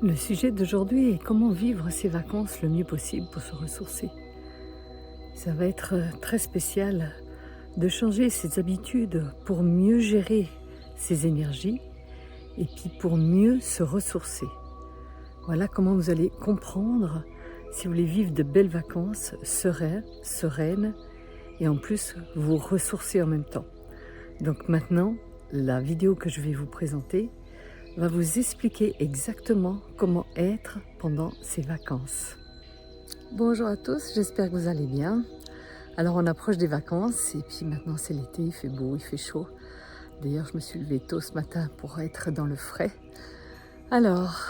Le sujet d'aujourd'hui est comment vivre ses vacances le mieux possible pour se ressourcer. Ça va être très spécial de changer ses habitudes pour mieux gérer ses énergies et puis pour mieux se ressourcer. Voilà comment vous allez comprendre si vous voulez vivre de belles vacances sereines et en plus vous ressourcer en même temps. Donc maintenant, la vidéo que je vais vous présenter va vous expliquer exactement comment être pendant ces vacances. Bonjour à tous, j'espère que vous allez bien. Alors on approche des vacances et puis maintenant c'est l'été, il fait beau, il fait chaud. D'ailleurs je me suis levée tôt ce matin pour être dans le frais. Alors,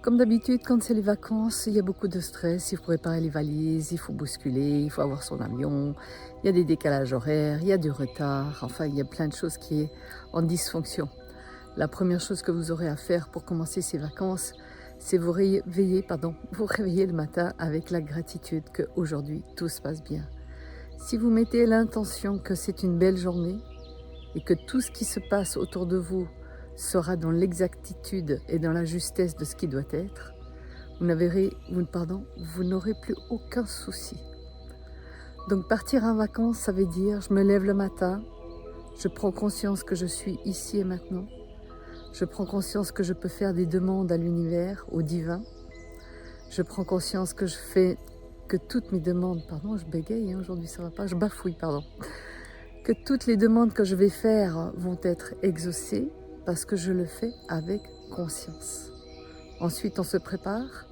comme d'habitude quand c'est les vacances, il y a beaucoup de stress, il faut préparer les valises, il faut bousculer, il faut avoir son avion, il y a des décalages horaires, il y a du retard, enfin il y a plein de choses qui est en dysfonction. La première chose que vous aurez à faire pour commencer ces vacances, c'est vous réveiller le matin avec la gratitude qu'aujourd'hui tout se passe bien. Si vous mettez l'intention que c'est une belle journée et que tout ce qui se passe autour de vous sera dans l'exactitude et dans la justesse de ce qui doit être, vous n'aurez plus aucun souci. Donc partir en vacances, ça veut dire je me lève le matin, je prends conscience que je suis ici et maintenant. Je prends conscience que je peux faire des demandes à l'univers, au divin. Je prends conscience que toutes mes demandes, je bégaye aujourd'hui, ça va pas, je bafouille, que toutes les demandes que je vais faire vont être exaucées parce que je le fais avec conscience. Ensuite, on se prépare,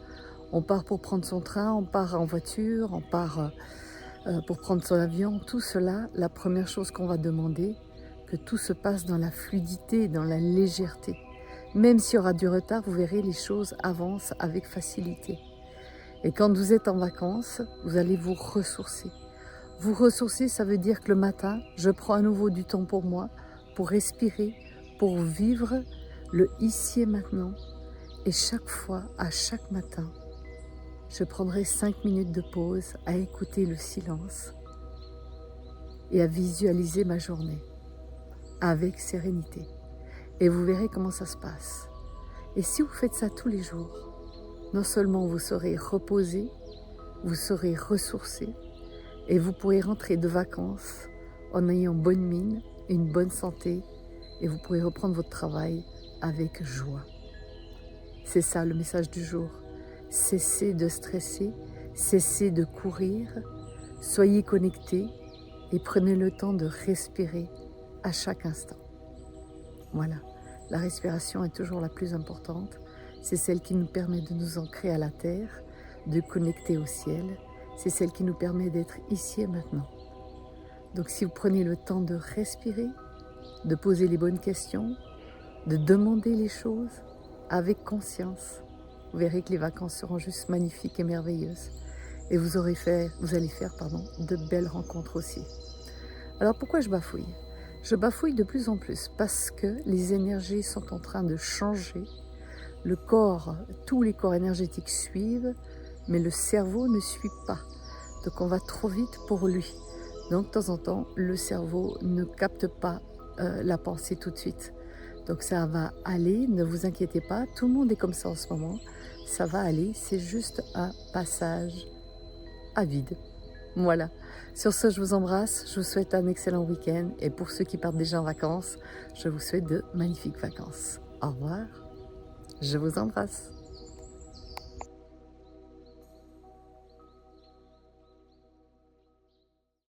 on part pour prendre son train, on part en voiture, on part pour prendre son avion. Tout cela, la première chose qu'on va demander, que tout se passe dans la fluidité, dans la légèreté. Même s'il y aura du retard, vous verrez, les choses avancent avec facilité. Et quand vous êtes en vacances, vous allez vous ressourcer. Vous ressourcer, ça veut dire que le matin, je prends à nouveau du temps pour moi, pour respirer, pour vivre le ici et maintenant. Et chaque fois, à chaque matin, je prendrai 5 minutes de pause à écouter le silence et à visualiser ma journée avec sérénité. Et vous verrez comment ça se passe. Et si vous faites ça tous les jours, non seulement vous serez reposé, vous serez ressourcé, et vous pourrez rentrer de vacances en ayant bonne mine, une bonne santé, et vous pourrez reprendre votre travail avec joie. C'est ça le message du jour. Cessez de stresser, cessez de courir, soyez connectés et prenez le temps de respirer à chaque instant. Voilà, la respiration est toujours la plus importante. C'est celle qui nous permet de nous ancrer à la terre, de connecter au ciel. C'est celle qui nous permet d'être ici et maintenant. Donc si vous prenez le temps de respirer, de poser les bonnes questions, de demander les choses avec conscience, vous verrez que les vacances seront juste magnifiques et merveilleuses. Et vous allez faire de belles rencontres aussi. Alors pourquoi je bafouille ? Je bafouille de plus en plus parce que les énergies sont en train de changer. Le corps, tous les corps énergétiques suivent, mais le cerveau ne suit pas. Donc on va trop vite pour lui. Donc de temps en temps, le cerveau ne capte pas la pensée tout de suite. Donc ça va aller, ne vous inquiétez pas, tout le monde est comme ça en ce moment. Ça va aller, c'est juste un passage à vide. Voilà, sur ce je vous embrasse, je vous souhaite un excellent week-end et pour ceux qui partent déjà en vacances, je vous souhaite de magnifiques vacances. Au revoir, je vous embrasse.